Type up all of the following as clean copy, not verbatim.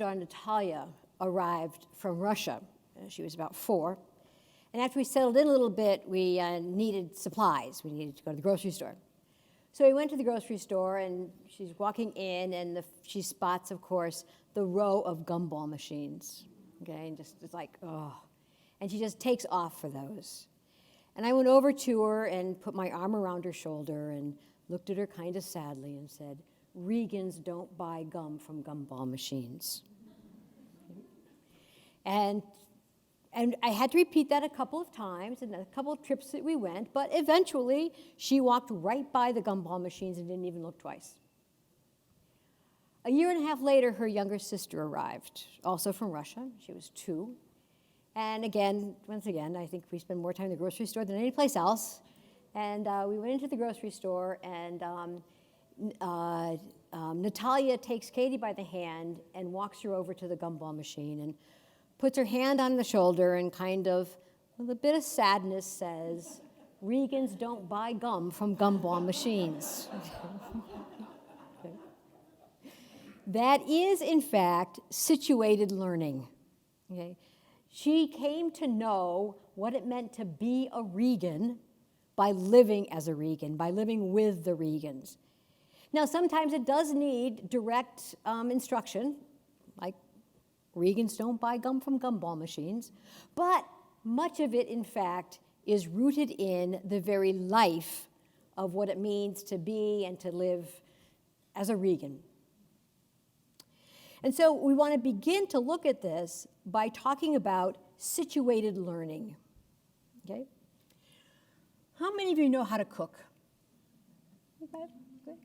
granddaughter, Natalia, arrived from Russia. She was about 4. And after we settled in a little bit, we needed supplies. We needed to go to the grocery store. So we went to the grocery store, and she's walking in, and she spots, of course, the row of gumball machines. Okay, and just it's like, oh. And she just takes off for those. And I went over to her and put my arm around her shoulder and looked at her kind of sadly and said, Regans don't buy gum from gumball machines. And I had to repeat that a couple of times and a couple of trips that we went, but eventually she walked right by the gumball machines and didn't even look twice. A year and a half later, her younger sister arrived, also from Russia. She was 2. And once again, I think we spend more time in the grocery store than any place else. And we went into the grocery store, and Natalia takes Katie by the hand and walks her over to the gumball machine and puts her hand on the shoulder and kind of, with a bit of sadness, says, Regans don't buy gum from gumball machines. Okay. That is, in fact, situated learning. Okay? She came to know what it meant to be a Regan by living as a Regan, by living with the Regans. Now, sometimes it does need direct instruction, like Regans don't buy gum from gumball machines, but much of it, in fact, is rooted in the very life of what it means to be and to live as a Regan. And so we want to begin to look at this by talking about situated learning. Okay? How many of you know how to cook? Okay, good.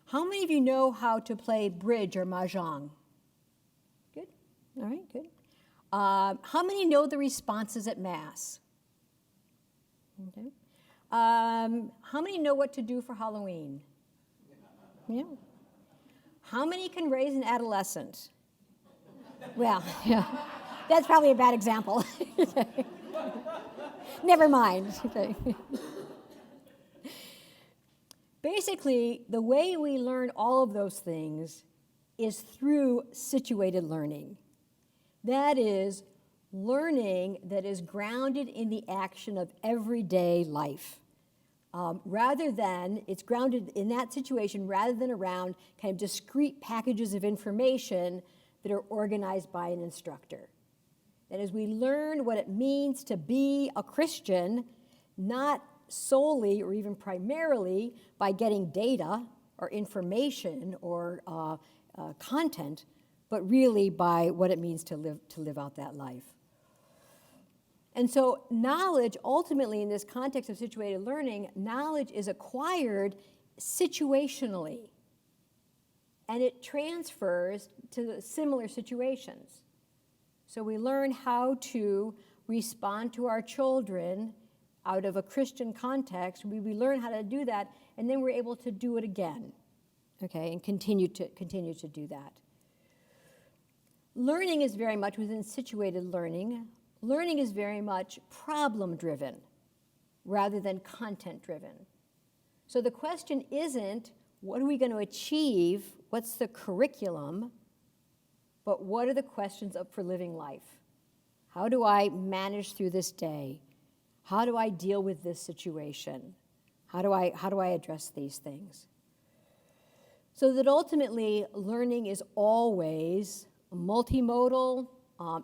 How many of you know how to play bridge or mahjong? Good. All right, good. How many know the responses at Mass? Okay. How many know what to do for Halloween? Yeah. How many can raise an adolescent? Well, yeah, that's probably a bad example. Never mind. Okay. Basically, the way we learn all of those things is through situated learning. That is, learning that is grounded in the action of everyday life. It's grounded in that situation rather than around kind of discrete packages of information that are organized by an instructor. That is, we learn what it means to be a Christian, not solely or even primarily by getting data or information or content, but really by what it means to live out that life. And so knowledge, ultimately in this context of situated learning, knowledge is acquired situationally, and it transfers to similar situations. So we learn how to respond to our children out of a Christian context. We learn how to do that, and then we're able to do it again, okay, and continue to do that. Learning is very much within situated learning. Learning is very much problem-driven rather than content-driven. So the question isn't, what are we going to achieve? What's the curriculum? But what are the questions up for living life? How do I manage through this day? How do I deal with this situation? How do I address these things? So that ultimately, learning is always multimodal.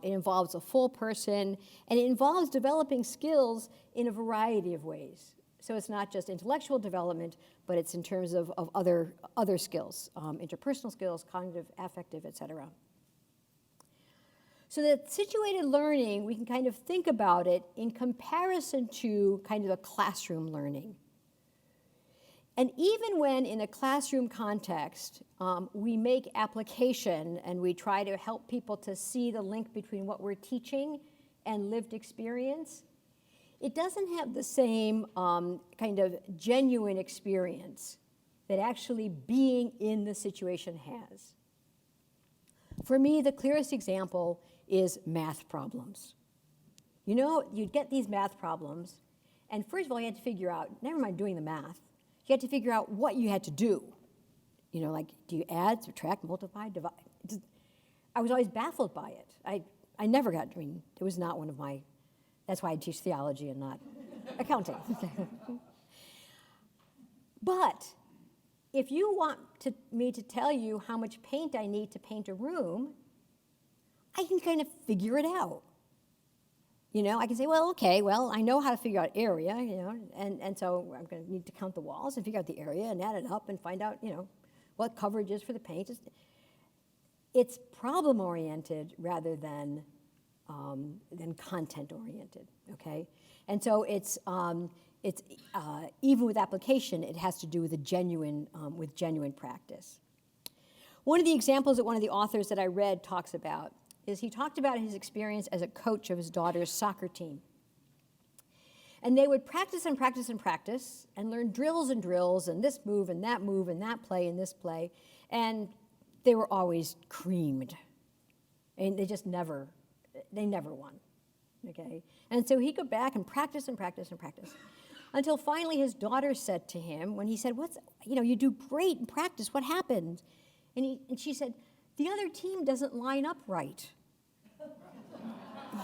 It involves a full person, and it involves developing skills in a variety of ways. So it's not just intellectual development, but it's in terms of other skills, interpersonal skills, cognitive, affective, etc. So that situated learning, we can kind of think about it in comparison to kind of a classroom learning. And even when in a classroom context, we make application and we try to help people to see the link between what we're teaching and lived experience, it doesn't have the same kind of genuine experience that actually being in the situation has. For me, the clearest example is math problems. You know, you'd get these math problems, and first of all, you had to figure out, never mind doing the math, you had to figure out what you had to do. You know, like, do you add, subtract, multiply, divide? I was always baffled by it. I never got, it was not one of my, that's why I teach theology and not accounting. But if you want me to tell you how much paint I need to paint a room, I can kind of figure it out. I can say, well, okay, I know how to figure out area, and so I'm going to need to count the walls and figure out the area and add it up and find out, what coverage is for the paint. It's problem-oriented rather than content-oriented, okay? And so it's even with application, it has to do with genuine practice. One of the examples that one of the authors that I read talks about is he talked about his experience as a coach of his daughter's soccer team. And they would practice and practice and practice and learn drills and this move and that play and this play. And they were always creamed. And they never won, okay? And so he'd go back and practice and practice and practice until finally his daughter said to him, when he said, you do great in practice, what happened? And she said, the other team doesn't line up right.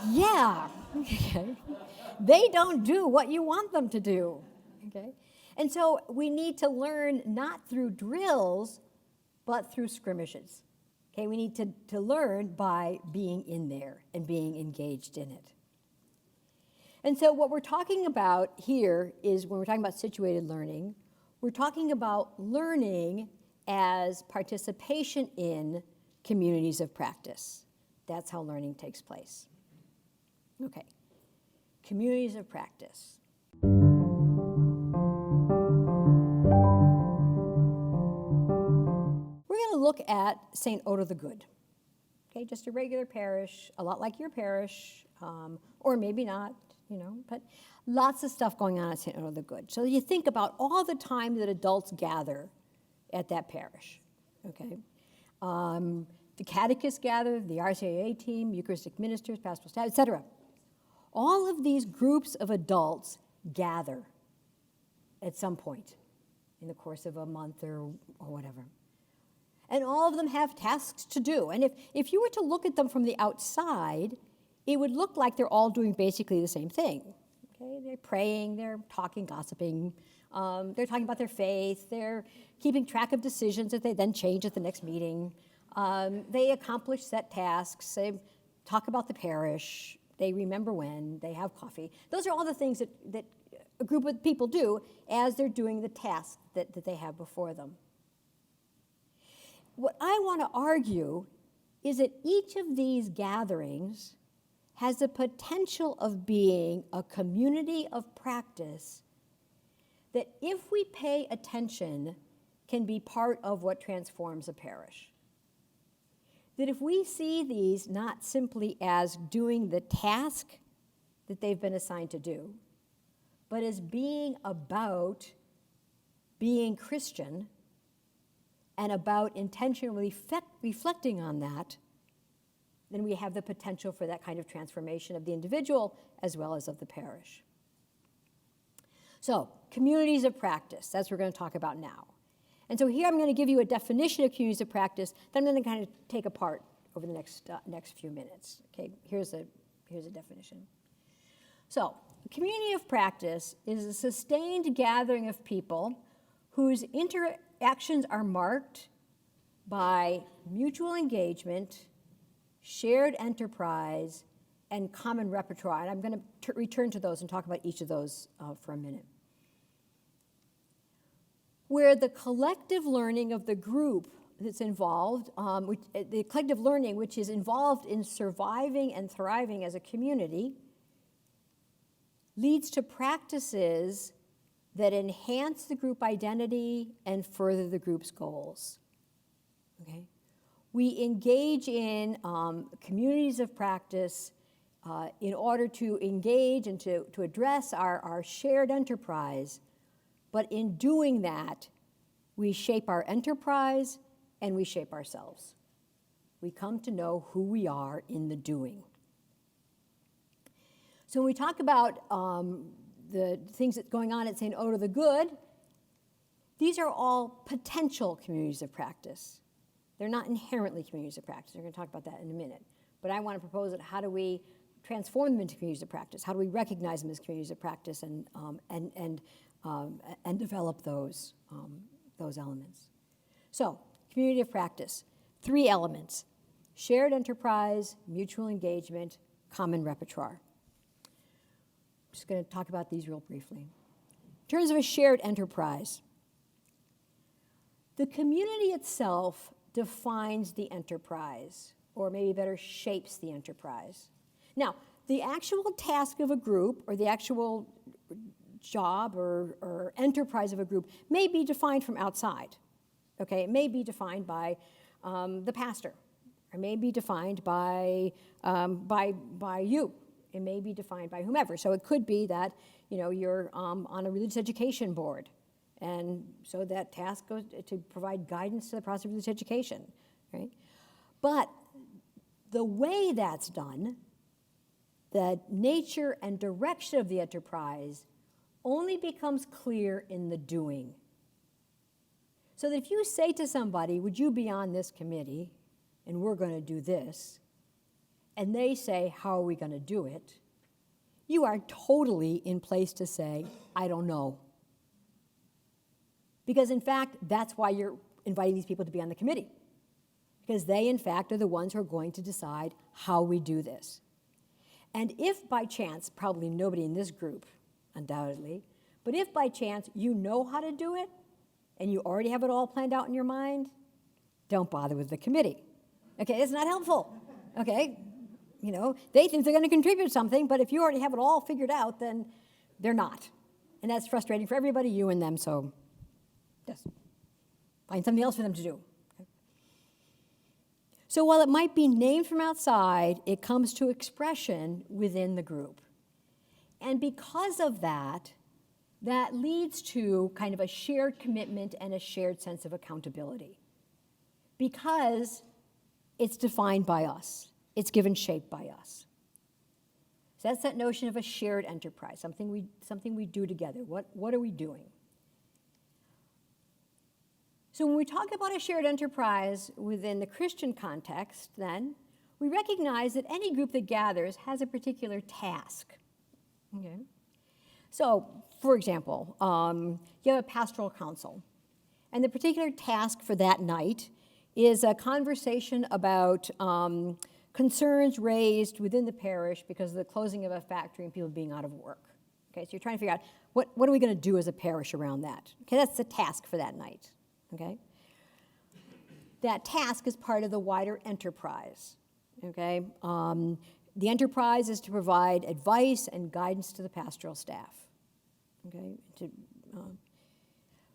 Yeah, okay. They don't do what you want them to do, okay? And so we need to learn not through drills, but through skirmishes, okay? We need to learn by being in there and being engaged in it. And so what we're talking about here is when we're talking about situated learning, we're talking about learning as participation in communities of practice. That's how learning takes place. Okay, communities of practice. We're going to look at St. Odo the Good. Okay, just a regular parish, a lot like your parish, or maybe not, but lots of stuff going on at St. Odo the Good. So you think about all the time that adults gather at that parish, okay? The catechists gather, the RCIA team, Eucharistic ministers, pastoral staff, etc. All of these groups of adults gather at some point in the course of a month or whatever. And all of them have tasks to do. And if you were to look at them from the outside, it would look like they're all doing basically the same thing. Okay? They're praying, they're talking, gossiping, they're talking about their faith, they're keeping track of decisions that they then change at the next meeting. They accomplish set tasks, they talk about the parish, they remember when, they have coffee. Those are all the things that a group of people do as they're doing the task that they have before them. What I want to argue is that each of these gatherings has the potential of being a community of practice that, if we pay attention, can be part of what transforms a parish. That if we see these not simply as doing the task that they've been assigned to do, but as being about being Christian and about intentionally reflecting on that, then we have the potential for that kind of transformation of the individual as well as of the parish. So, communities of practice, that's what we're going to talk about now. And so here I'm going to give you a definition of communities of practice that I'm going to kind of take apart over the next few minutes. Okay, here's a definition. So, a community of practice is a sustained gathering of people whose interactions are marked by mutual engagement, shared enterprise, and common repertoire. And I'm going to return to those and talk about each of those for a minute. Where the collective learning of the group that's involved, the collective learning which is involved in surviving and thriving as a community, leads to practices that enhance the group identity and further the group's goals. Okay? We engage in communities of practice in order to engage and to address our shared enterprise. But in doing that, we shape our enterprise and we shape ourselves. We come to know who we are in the doing. So when we talk about the things that's going on at St. Odo the Good, these are all potential communities of practice. They're not inherently communities of practice. We're going to talk about that in a minute. But I want to propose it. How do we transform them into communities of practice? How do we recognize them as communities of practice and develop those elements? So, community of practice, 3 elements: shared enterprise, mutual engagement, common repertoire. I'm just going to talk about these real briefly. In terms of a shared enterprise, the community itself defines the enterprise, or maybe better, shapes the enterprise. Now, the actual task of a group, or the actual job or enterprise of a group may be defined from outside. Okay, it may be defined by the pastor, or may be defined by you. It may be defined by whomever. So it could be that you're on a religious education board, and so that task goes to provide guidance to the process of religious education, right? But the way that's done, the nature and direction of the enterprise, only becomes clear in the doing. So that if you say to somebody, would you be on this committee, and we're going to do this, and they say, how are we going to do it? You are totally in place to say, I don't know. Because in fact, that's why you're inviting these people to be on the committee. Because they, in fact, are the ones who are going to decide how we do this. And if by chance, probably nobody in this group, undoubtedly, but if by chance you know how to do it, and you already have it all planned out in your mind, don't bother with the committee. Okay, it's not helpful. Okay, they think they're going to contribute something, but if you already have it all figured out, then they're not. And that's frustrating for everybody, you and them, so just find something else for them to do. Okay? So while it might be named from outside, it comes to expression within the group. And because of that, that leads to kind of a shared commitment and a shared sense of accountability. Because it's defined by us. It's given shape by us. So that's that notion of a shared enterprise, something we do together. What are we doing? So when we talk about a shared enterprise within the Christian context, then, we recognize that any group that gathers has a particular task. Okay? So, for example, you have a pastoral council, and the particular task for that night is a conversation about concerns raised within the parish because of the closing of a factory and people being out of work. Okay, so you're trying to figure out what are we going to do as a parish around that. Okay, that's the task for that night. Okay, that task is part of the wider enterprise. Okay, the enterprise is to provide advice and guidance to the pastoral staff. Okay,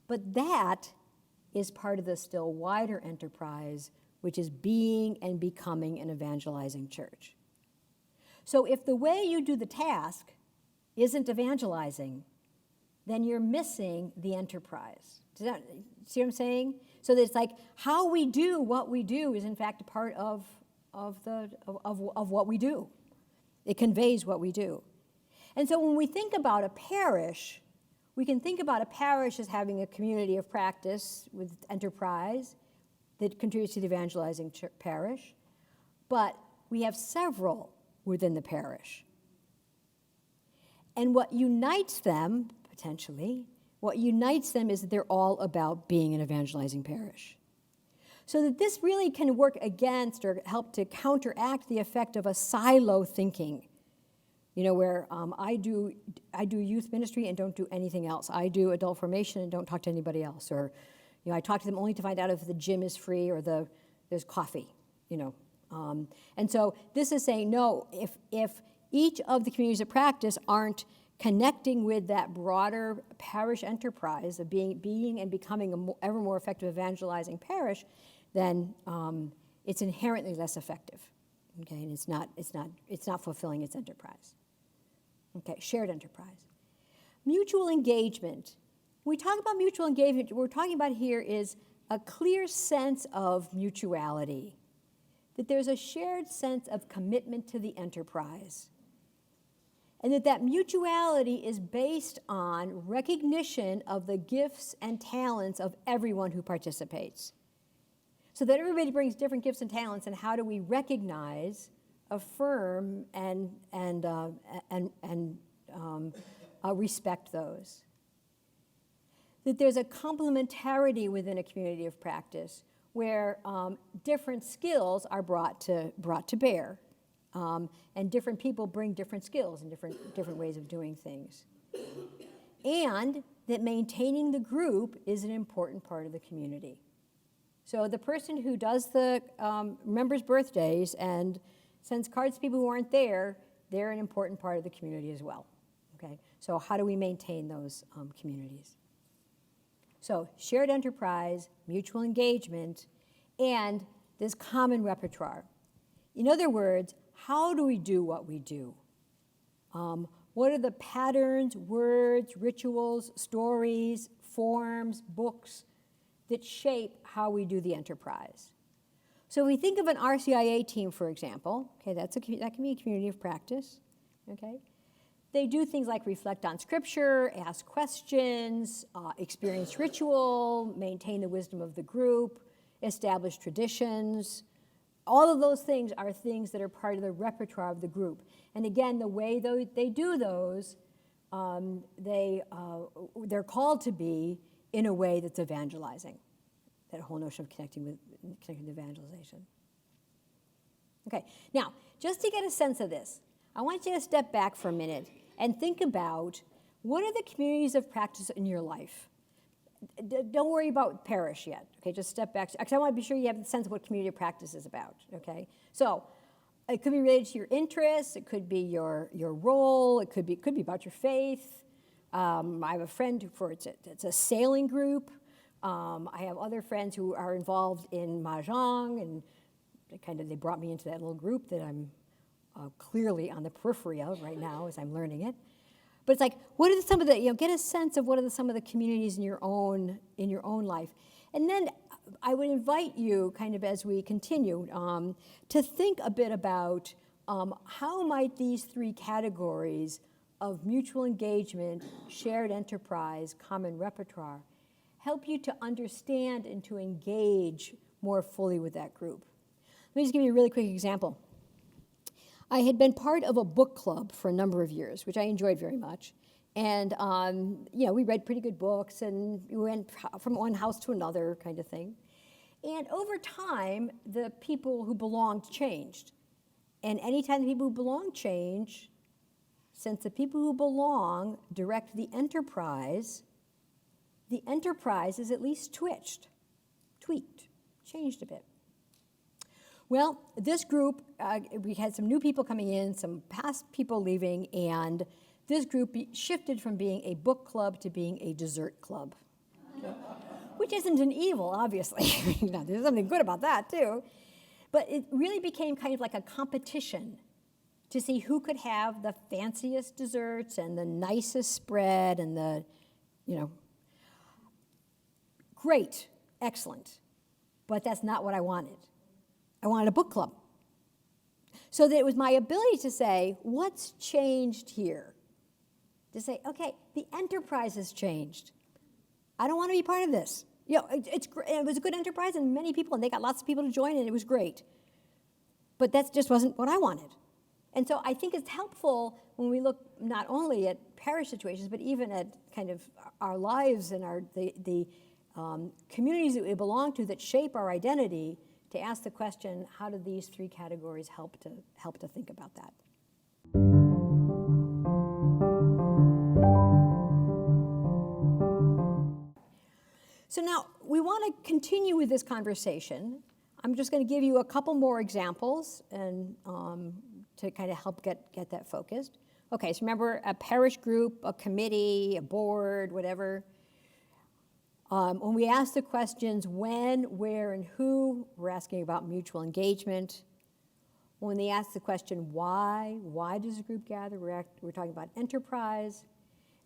but that is part of the still wider enterprise, which is being and becoming an evangelizing church. So if the way you do the task isn't evangelizing, then you're missing the enterprise. Does that, see what I'm saying? So that it's like how we do what we do is in fact a part of what we do. It conveys what we do. And so when we think about a parish, we can think about a parish as having a community of practice with enterprise that contributes to the evangelizing parish, but we have several within the parish. And what unites them, potentially, is that they're all about being an evangelizing parish. So that this really can work against or help to counteract the effect of a silo thinking. Where I do youth ministry and don't do anything else. I do adult formation and don't talk to anybody else. Or, I talk to them only to find out if the gym is free or there's coffee, And so this is saying, no, if each of the communities of practice aren't connecting with that broader parish enterprise of being and becoming an ever more effective evangelizing parish, then it's inherently less effective. Okay, and it's not fulfilling its enterprise. Okay, shared enterprise. Mutual engagement. When we talk about mutual engagement, what we're talking about here is a clear sense of mutuality, that there's a shared sense of commitment to the enterprise, and that mutuality is based on recognition of the gifts and talents of everyone who participates. So that everybody brings different gifts and talents, and how do we recognize, affirm, and respect those? That there's a complementarity within a community of practice where different skills are brought to bear, and different people bring different skills and different ways of doing things. And that maintaining the group is an important part of the community. So the person who does the members' birthdays and sends cards to people who aren't there, they're an important part of the community as well. Okay? So how do we maintain those communities? So shared enterprise, mutual engagement, and this common repertoire. In other words, how do we do what we do? What are the patterns, words, rituals, stories, forms, books that shape how we do the enterprise? So if we think of an RCIA team, for example, okay, that can be a community of practice, okay? They do things like reflect on scripture, ask questions, experience ritual, maintain the wisdom of the group, establish traditions. All of those things are things that are part of the repertoire of the group. And again, the way they do those, they're called to be in a way that's evangelizing. That whole notion of connecting to evangelization. Okay, now, just to get a sense of this, I want you to step back for a minute and think about what are the communities of practice in your life. Don't worry about parish yet, okay? Just step back, because I want to be sure you have a sense of what community of practice is about, okay? So it could be related to your interests, it could be your role, it could be about your faith. I have a friend it's a sailing group. I have other friends who are involved in mahjong, and they brought me into that little group that I'm clearly on the periphery of right now as I'm learning it. But it's like, what are some of the, get a sense of what are some of the communities in your own life. And then I would invite you, kind of as we continue, to think a bit about how might these three categories of mutual engagement, shared enterprise, common repertoire, help you to understand and to engage more fully with that group. Let me just give you a really quick example. I had been part of a book club for a number of years, which I enjoyed very much. And, we read pretty good books, and we went from one house to another kind of thing. And over time, the people who belonged changed. And anytime the people who belong change, since the people who belong direct the enterprise is at least tweaked, changed a bit. Well, this group, we had some new people coming in, some past people leaving, and this group shifted from being a book club to being a dessert club, okay? Which isn't an evil, obviously. There's something good about that, too. But it really became kind of like a competition to see who could have the fanciest desserts and the nicest spread and the, great, excellent. But that's not what I wanted. I wanted a book club. So that it was my ability to say, what's changed here? To say, okay, the enterprise has changed. I don't want to be part of this. It was a good enterprise and many people, and they got lots of people to join, and it was great. But that just wasn't what I wanted. And so I think it's helpful when we look not only at parish situations, but even at kind of our lives and the communities that we belong to that shape our identity, to ask the question, how do these three categories help to think about that? So now we want to continue with this conversation. I'm just going to give you a couple more examples and to kind of help get that focused. Okay, so remember a parish group, a committee, a board, whatever. When we ask the questions when, where, and who, we're asking about mutual engagement. When they ask the question why does a group gather, we're talking about enterprise.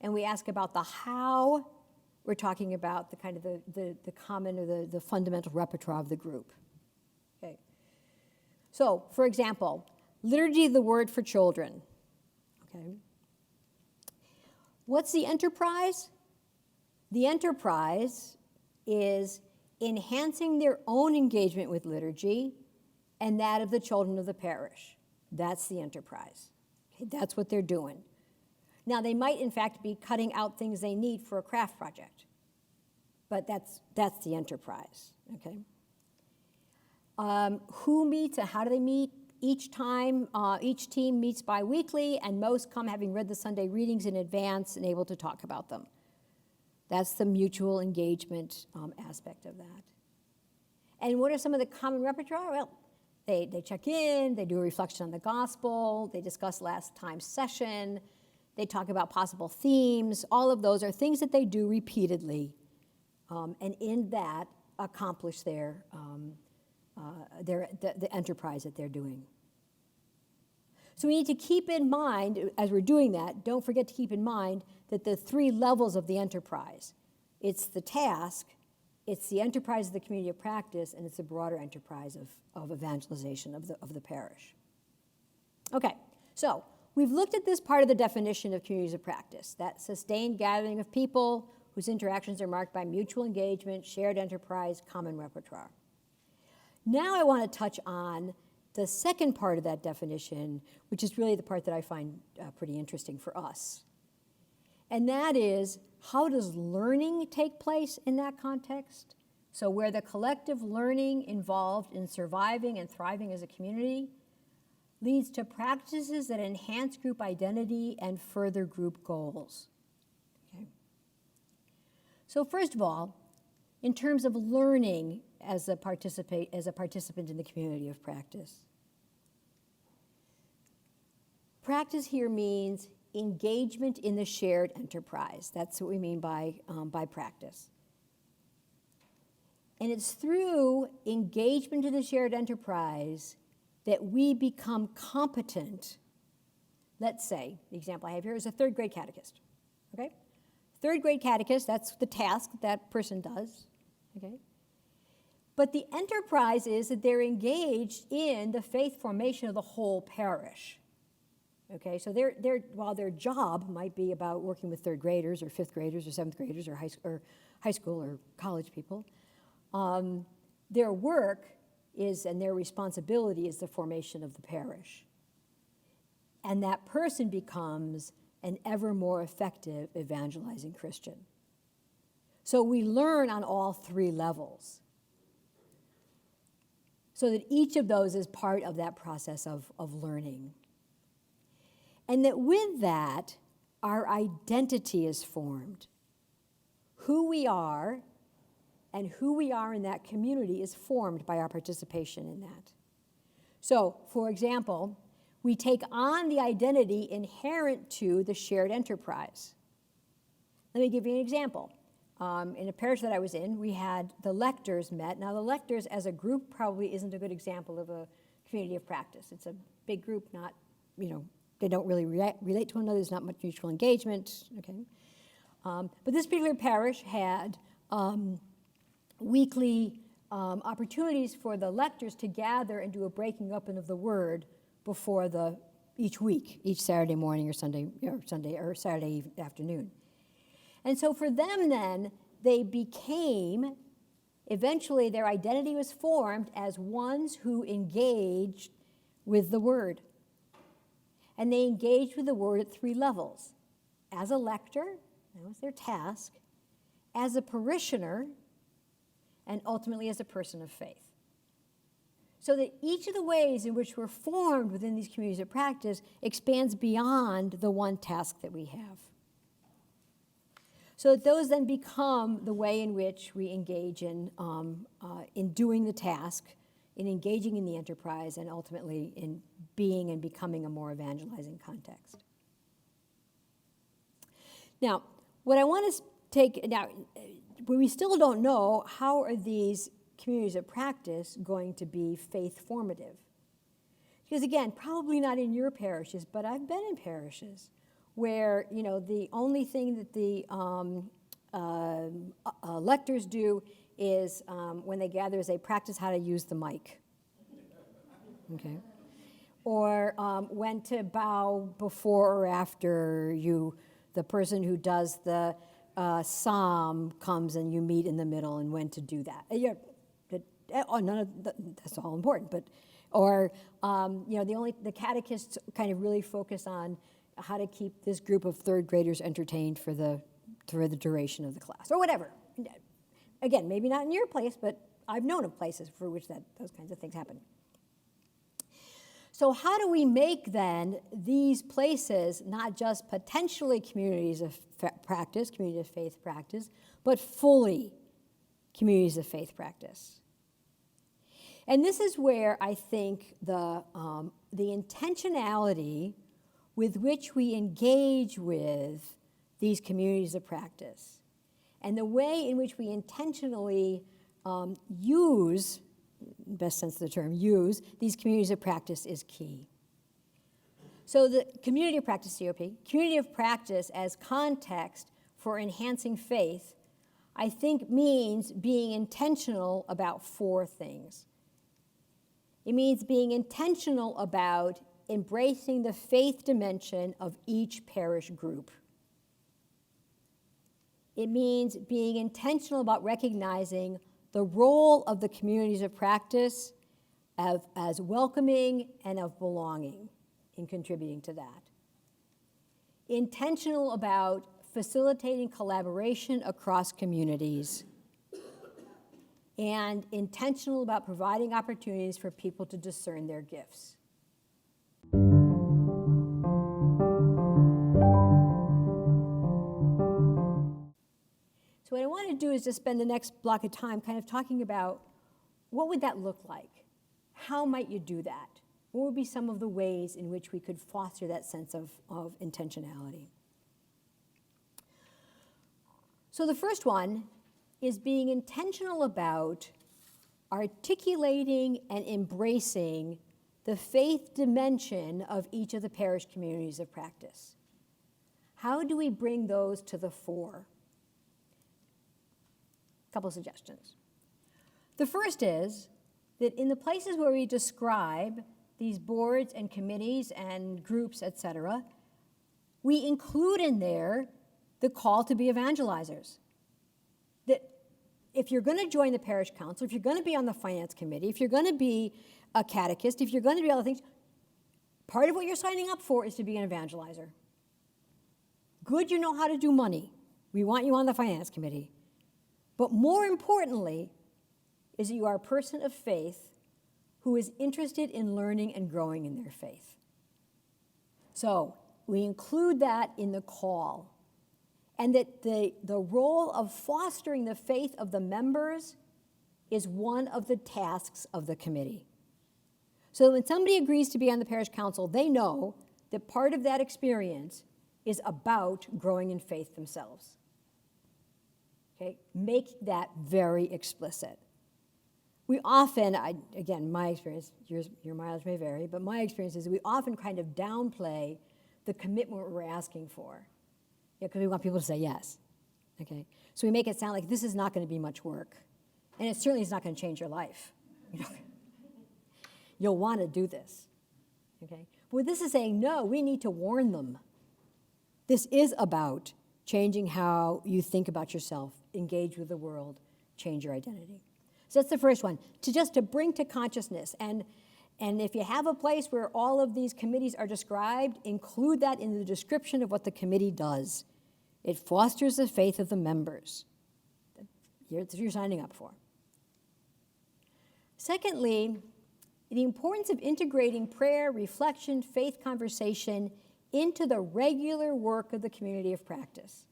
And we ask about the how, we're talking about the kind of the common or the fundamental repertoire of the group. Okay. So, for example, liturgy of the word for children. Okay. What's the enterprise? The enterprise is enhancing their own engagement with liturgy and that of the children of the parish. That's the enterprise. Okay, that's what they're doing. Now, they might, in fact, be cutting out things they need for a craft project, but that's the enterprise, okay? Who meets and how do they meet? Each team meets bi-weekly, and most come having read the Sunday readings in advance and able to talk about them. That's the mutual engagement aspect of that. And what are some of the common repertoire? Well, they check in, they do a reflection on the gospel, they discuss last time's session, they talk about possible themes. All of those are things that they do repeatedly, and in that accomplish the enterprise that they're doing. So we need to keep in mind, as we're doing that, don't forget to keep in mind that the three levels of the enterprise, it's the task, it's the enterprise of the community of practice, and it's the broader enterprise of evangelization of the parish. Okay, so we've looked at this part of the definition of communities of practice, that sustained gathering of people whose interactions are marked by mutual engagement, shared enterprise, common repertoire. Now I want to touch on the second part of that definition, which is really the part that I find pretty interesting for us. And that is, how does learning take place in that context? So where the collective learning involved in surviving and thriving as a community leads to practices that enhance group identity and further group goals. Okay. So first of all, in terms of learning as a participant in the community of practice, practice here means engagement in the shared enterprise. That's what we mean by practice. And it's through engagement in the shared enterprise that we become competent. Let's say, the example I have here is a third grade catechist, okay? Third grade catechist, that's the task that person does, okay? But the enterprise is that they're engaged in the faith formation of the whole parish. Okay, so while their job might be about working with third graders or fifth graders or seventh graders or high school or college people, their work is, and their responsibility is, the formation of the parish. And that person becomes an ever more effective evangelizing Christian. So we learn on all three levels, so that each of those is part of that process of learning. And that with that, our identity is formed. Who we are and who we are in that community is formed by our participation in that. So, for example, we take on the identity inherent to the shared enterprise. Let me give you an example. In a parish that I was in, we had the lectors met. Now, the lectors as a group probably isn't a good example of a community of practice. It's a big group, not, they don't really relate to one another. There's not much mutual engagement, okay? But this particular parish had weekly opportunities for the lectors to gather and do a breaking open of the word before each week, each Saturday morning or Saturday afternoon. And so for them then, eventually their identity was formed as ones who engaged with the word. And they engaged with the word at three levels. As a lector, that was their task, as a parishioner, and ultimately as a person of faith. So that each of the ways in which we're formed within these communities of practice expands beyond the one task that we have. So that those then become the way in which we engage in doing the task, in engaging in the enterprise, and ultimately in being and becoming a more evangelizing context. Now, what I want to take, now, we still don't know how are these communities of practice going to be faith formative. Because again, probably not in your parishes, but I've been in parishes where, the only thing that the lectors do is, when they gather, is they practice how to use the mic, okay? Or when to bow before or after the person who does the psalm comes and you meet in the middle and when to do that. That's all important, but the catechists kind of really focus on how to keep this group of third graders entertained for the duration of the class, or whatever. Again, maybe not in your place, but I've known of places for which those kinds of things happen. So how do we make, then, these places not just potentially communities of practice, community of faith practice, but fully communities of faith practice? And this is where I think the intentionality with which we engage with these communities of practice and the way in which we intentionally use, best sense of the term, use these communities of practice is key. So the community of practice, COP, community of practice as context for enhancing faith, I think means being intentional about four things. It means being intentional about embracing the faith dimension of each parish group. It means being intentional about recognizing the role of the communities of practice as welcoming and of belonging in contributing to that. Intentional about facilitating collaboration across communities. And intentional about providing opportunities for people to discern their gifts. So what I want to do is just spend the next block of time kind of talking about what would that look like? How might you do that? What would be some of the ways in which we could foster that sense of intentionality? So the first one is being intentional about articulating and embracing the faith dimension of each of the parish communities of practice. How do we bring those to the fore? A couple suggestions. The first is that in the places where we describe these boards and committees and groups, etc., we include in there the call to be evangelizers. That if you're going to join the parish council, if you're going to be on the finance committee, if you're going to be a catechist, if you're going to be all the things, part of what you're signing up for is to be an evangelizer. Good, you know how to do money. We want you on the finance committee. But more importantly is that you are a person of faith who is interested in learning and growing in their faith. So we include that in the call. And that the role of fostering the faith of the members is one of the tasks of the committee. So when somebody agrees to be on the parish council, they know that part of that experience is about growing in faith themselves. Okay? Make that very explicit. We often, again, my experience, your mileage may vary, but my experience is that we often kind of downplay the commitment we're asking for. Because we want people to say yes, okay? So we make it sound like this is not going to be much work, and it certainly is not going to change your life. You'll want to do this, okay? But what this is saying, no, we need to warn them. This is about changing how you think about yourself, engage with the world, change your identity. So that's the first one, to bring to consciousness. And if you have a place where all of these committees are described, include that in the description of what the committee does. It fosters the faith of the members. That's what you're signing up for. Secondly, the importance of integrating prayer, reflection, faith conversation into the regular work of the community of practice.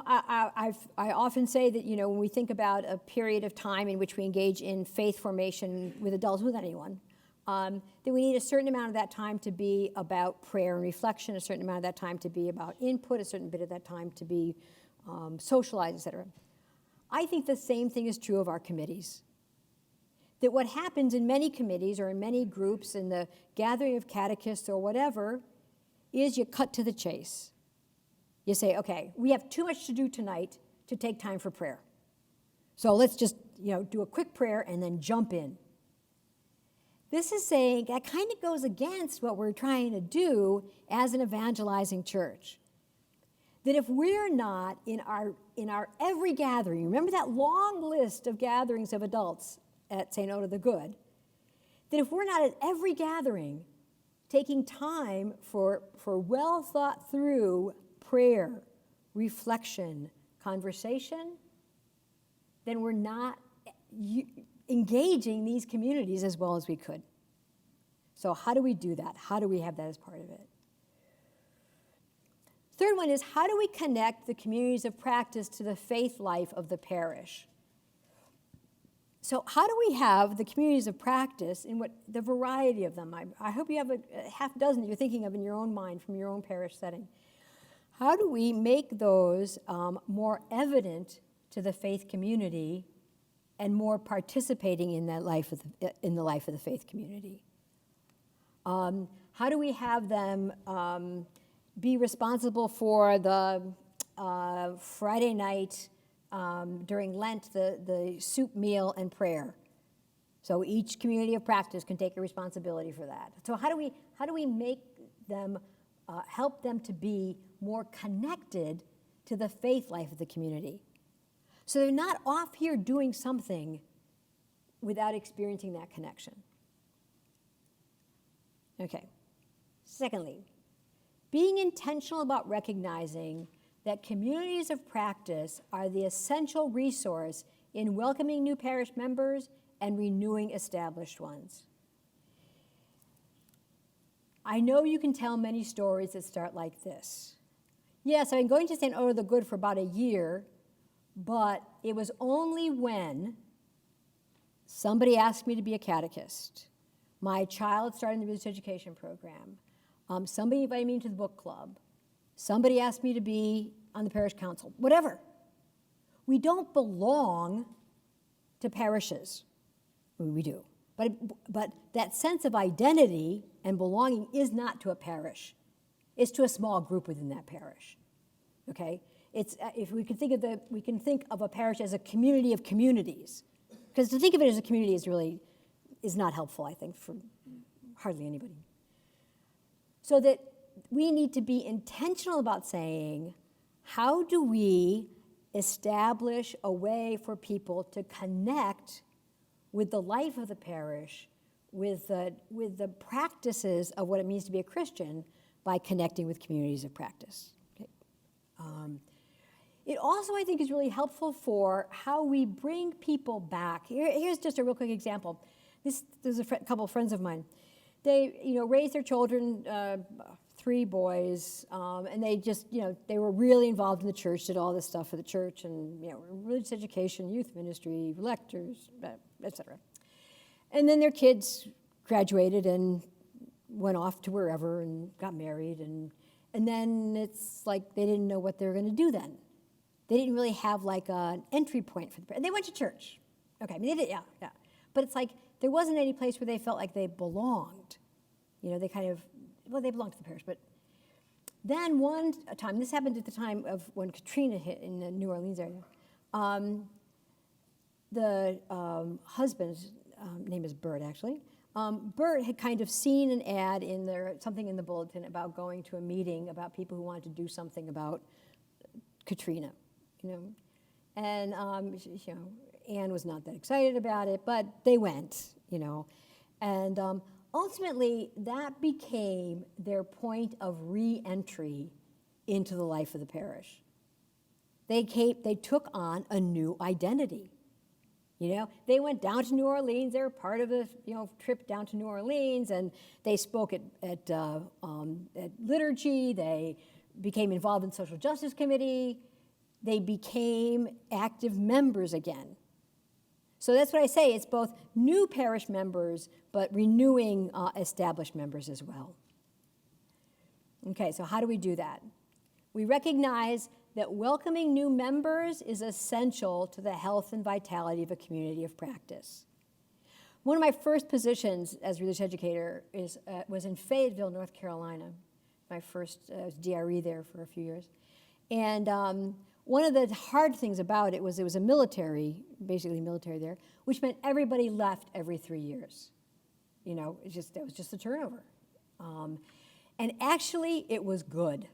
I often say that, when we think about a period of time in which we engage in faith formation with adults, with anyone, that we need a certain amount of that time to be about prayer and reflection, a certain amount of that time to be about input, a certain bit of that time to be socialized, et cetera. I think the same thing is true of our committees. That what happens in many committees or in many groups, in the gathering of catechists or whatever, is you cut to the chase. You say, okay, we have too much to do tonight to take time for prayer. So let's just, do a quick prayer and then jump in. This is saying that kind of goes against what we're trying to do as an evangelizing church. that if we're not in our every gathering, remember that long list of gatherings of adults at St. Oda the Good, that if we're not at every gathering taking time for well thought through prayer, reflection, conversation, then we're not engaging these communities as well as we could. So how do we do that? How do we have that as part of it? Third one is, how do we connect the communities of practice to the faith life of the parish? So how do we have the communities of practice in the variety of them? I hope you have a half dozen that you're thinking of in your own mind from your own parish setting. How do we make those more evident to the faith community and more participating in that life in the life of the faith community? How do we have them be responsible for the Friday night during Lent, the soup meal and prayer? So each community of practice can take a responsibility for that. So how do we make them help them to be more connected to the faith life of the community? So they're not off here doing something without experiencing that connection. Okay. Secondly, being intentional about recognizing that communities of practice are the essential resource in welcoming new parish members and renewing established ones. I know you can tell many stories that start like this. Yes, I've been going to St. Oda the Good for about a year, but it was only when somebody asked me to be a catechist, my child started in the religious education program, somebody invited me into the book club, somebody asked me to be on the parish council, whatever. We don't belong to parishes. I mean, we do. But that sense of identity and belonging is not to a parish. It's to a small group within that parish. Okay? It's if we can think of a parish as a community of communities, because to think of it as a community is not helpful, I think, for hardly anybody. So that we need to be intentional about saying, how do we establish a way for people to connect with the life of the parish, with the practices of what it means to be a Christian by connecting with communities of practice? Okay. It also, I think, is really helpful for how we bring people back. Here's just a real quick example. There's a couple of friends of mine. They, raised their children, 3 boys, and they just, they were really involved in the church, did all this stuff for the church, and, religious education, youth ministry, lectors, etc. And then their kids graduated and went off to wherever and got married, and then it's like they didn't know what they were going to do then. They didn't really have like an entry point for and they went to church. Okay, I mean, they did, yeah. But it's like there wasn't any place where they felt like they belonged. They kind of, they belonged to the parish. But then one time, this happened at the time of when Katrina hit in the New Orleans area, the husband's name is Bert, actually. Bert had kind of seen an ad something in the bulletin about going to a meeting about people who wanted to do something about Katrina, and Anne was not that excited about it, but they went, and ultimately that became their point of re-entry into the life of the parish. They took on a new identity. They went down to New Orleans. They were part of the trip down to New Orleans, and they spoke at liturgy. They became involved in social justice committee. They became active members again. So that's what I say. It's both new parish members, but renewing established members as well. Okay, so how do we do that? We recognize that welcoming new members is essential to the health and vitality of a community of practice. One of my first positions as religious educator was in Fayetteville, North Carolina. My first DRE there for a few years. And one of the hard things about it was a basically military there, which meant everybody left every 3 years. That was just a turnover. And actually, it was good.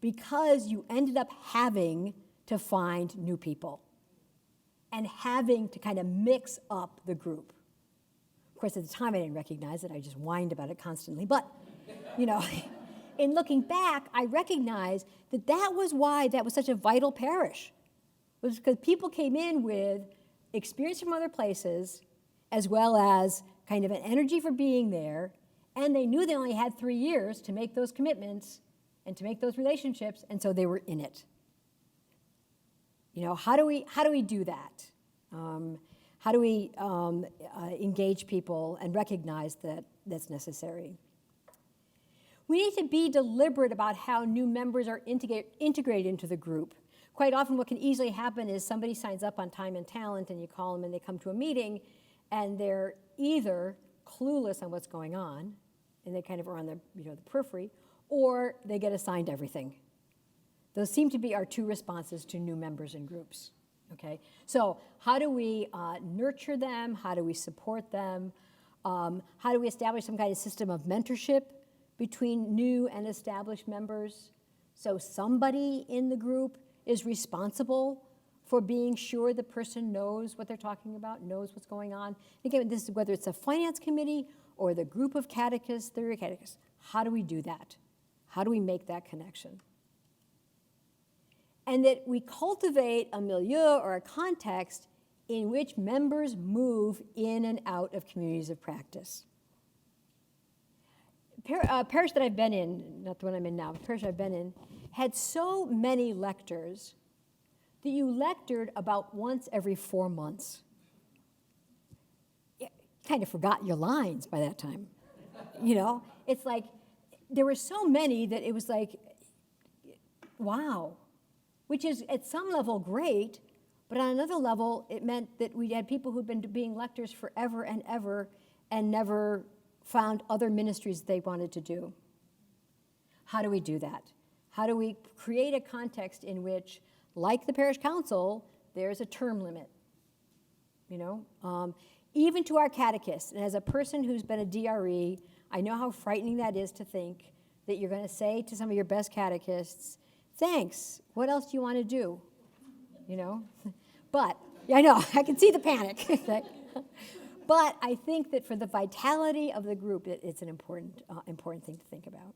because you ended up having to find new people and having to kind of mix up the group. Of course, at the time I didn't recognize it. I just whined about it constantly. But, you know, in looking back, I recognize that that was why that was such a vital parish. It was because people came in with experience from other places, as well as kind of an energy for being there, and they knew they only had 3 years to make those commitments and to make those relationships, and so they were in it. You know, how do we do that? How do we engage people and recognize that that's necessary? We need to be deliberate about how new members are integrated into the group. Quite often what can easily happen is somebody signs up on time and talent and you call them and they come to a meeting and they're either clueless on what's going on and they kind of are on the periphery, or they get assigned everything. Those seem to be our two responses to new members in groups. Okay, so how do we nurture them? How do we support them? How do we establish some kind of system of mentorship between new and established members? So somebody in the group is responsible for being sure the person knows what they're talking about, knows what's going on. Again, this is whether it's a finance committee or the group of catechists, theory catechists. How do we do that? How do we make that connection? And that we cultivate a milieu or a context in which members move in and out of communities of practice. Parish that I've been in, not the one I'm in now, but parish I've been in, had so many lectors that you lectured about once every 4 months. You kind of forgot your lines by that time. You know, it's like there were so many that it was like, wow, which is at some level great, but on another level, it meant that we had people who'd been being lectors forever and ever and never found other ministries they wanted to do. How do we do that? How do we create a context in which, like the parish council, there's a term limit? You know, even to our catechists, and as a person who's been a DRE, I know how frightening that is to think that you're going to say to some of your best catechists, thanks, what else do you want to do? You know, but, yeah, I know, I can see the panic. But I think that for the vitality of the group, it's an important thing to think about.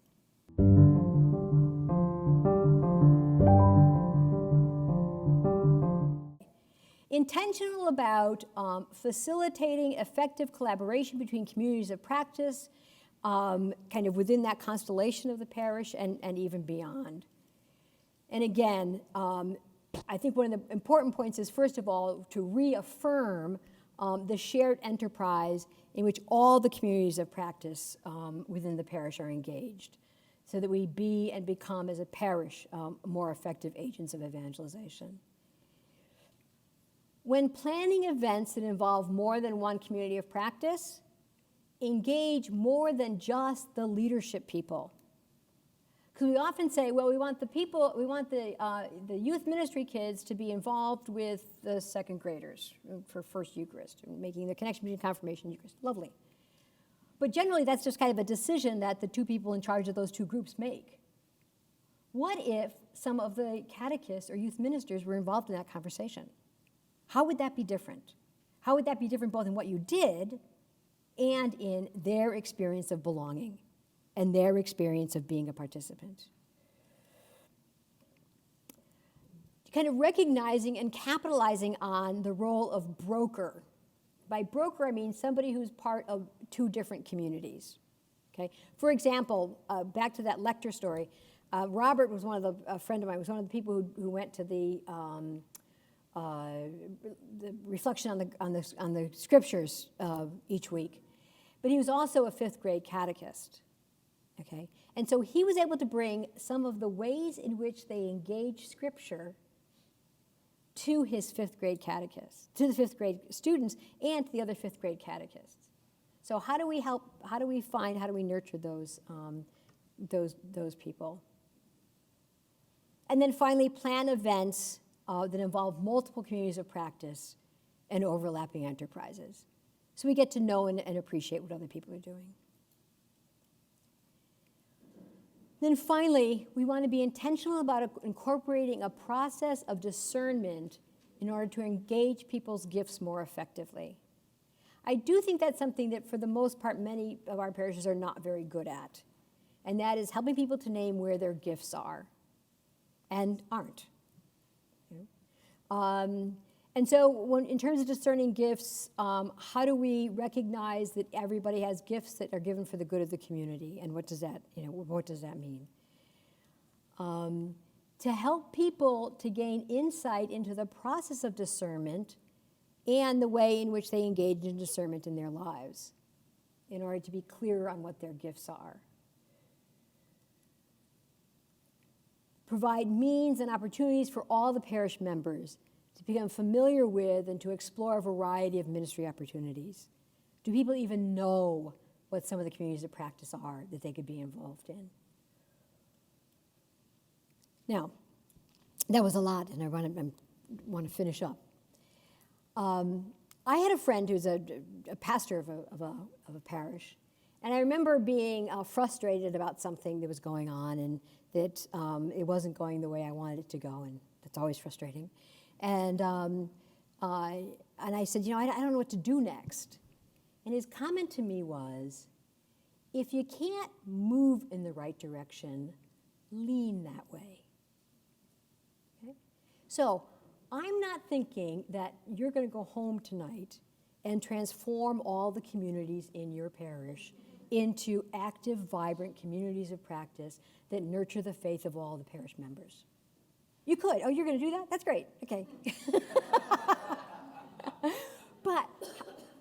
Intentional about facilitating effective collaboration between communities of practice, kind of within that constellation of the parish and even beyond. And again, I think one of the important points is, first of all, to reaffirm the shared enterprise in which all the communities of practice within the parish are engaged, so that we be and become, as a parish, more effective agents of evangelization. When planning events that involve more than one community of practice, engage more than just the leadership people. Because we often say, well, we want the youth ministry kids to be involved with the second graders for First Eucharist, and making the connection between confirmation and Eucharist. Lovely. But generally, that's just kind of a decision that the two people in charge of those two groups make. What if some of the catechists or youth ministers were involved in that conversation? How would that be different? How would that be different both in what you did and in their experience of belonging and their experience of being a participant? Kind of recognizing and capitalizing on the role of broker. By broker, I mean somebody who's part of two different communities. Okay? For example, back to that lecture story, Robert was a friend of mine, was one of the people who went to the reflection on the scriptures each week. But he was also a 5th grade catechist. Okay? And so he was able to bring some of the ways in which they engage scripture to his 5th grade catechists, to the 5th grade students, and to the other 5th grade catechists. So how do we help, how do we nurture those people? And then finally, plan events that involve multiple communities of practice and overlapping enterprises. So we get to know and appreciate what other people are doing. Then finally, we want to be intentional about incorporating a process of discernment in order to engage people's gifts more effectively. I do think that's something that, for the most part, many of our parishes are not very good at, and that is helping people to name where their gifts are and aren't. And so in terms of discerning gifts, how do we recognize that everybody has gifts that are given for the good of the community, and what does that mean? To help people to gain insight into the process of discernment and the way in which they engage in discernment in their lives, in order to be clear on what their gifts are. Provide means and opportunities for all the parish members to become familiar with and to explore a variety of ministry opportunities. Do people even know what some of the communities of practice are that they could be involved in? Now, that was a lot, and I want to finish up. I had a friend who's a pastor of a parish, and I remember being frustrated about something that was going on, and that it wasn't going the way I wanted it to go, and that's always frustrating. And I said, I don't know what to do next. And his comment to me was, if you can't move in the right direction, lean that way. Okay? So I'm not thinking that you're going to go home tonight and transform all the communities in your parish into active, vibrant communities of practice that nurture the faith of all the parish members. You could. Oh, you're going to do that? That's great. Okay. But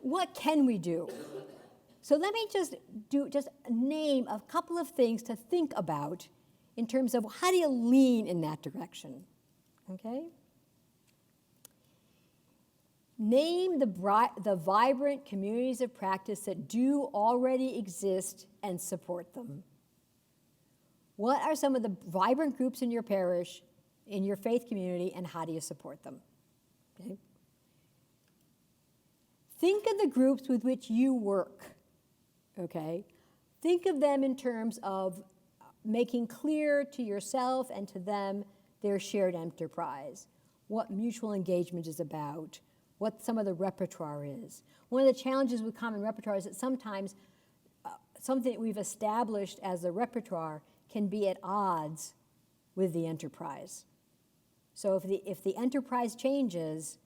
what can we do? So let me just name a couple of things to think about in terms of how do you lean in that direction. Okay? Name the vibrant communities of practice that do already exist and support them. What are some of the vibrant groups in your parish, in your faith community, and how do you support them? Okay? Think of the groups with which you work, okay? Think of them in terms of making clear to yourself and to them their shared enterprise, what mutual engagement is about, what some of the repertoire is. One of the challenges with common repertoire is that sometimes something that we've established as a repertoire can be at odds with the enterprise. So if the enterprise changes,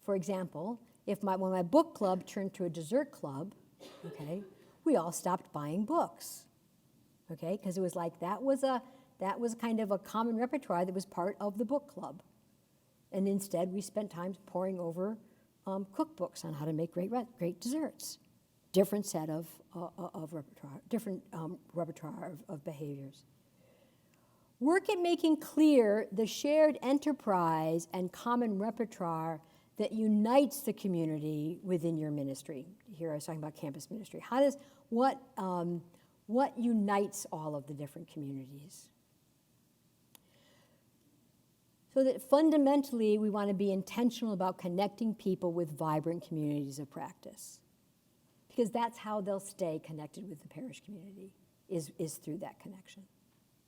for example, when my book club turned to a dessert club, okay, we all stopped buying books, okay, because it was like that was kind of a common repertoire that was part of the book club, and instead we spent time poring over cookbooks on how to make great desserts. Different set of repertoire, different repertoire of behaviors. Work at making clear the shared enterprise and common repertoire that unites the community within your ministry. Here I was talking about campus ministry. What unites all of the different communities? So that fundamentally we want to be intentional about connecting people with vibrant communities of practice, because that's how they'll stay connected with the parish community, is through that connection.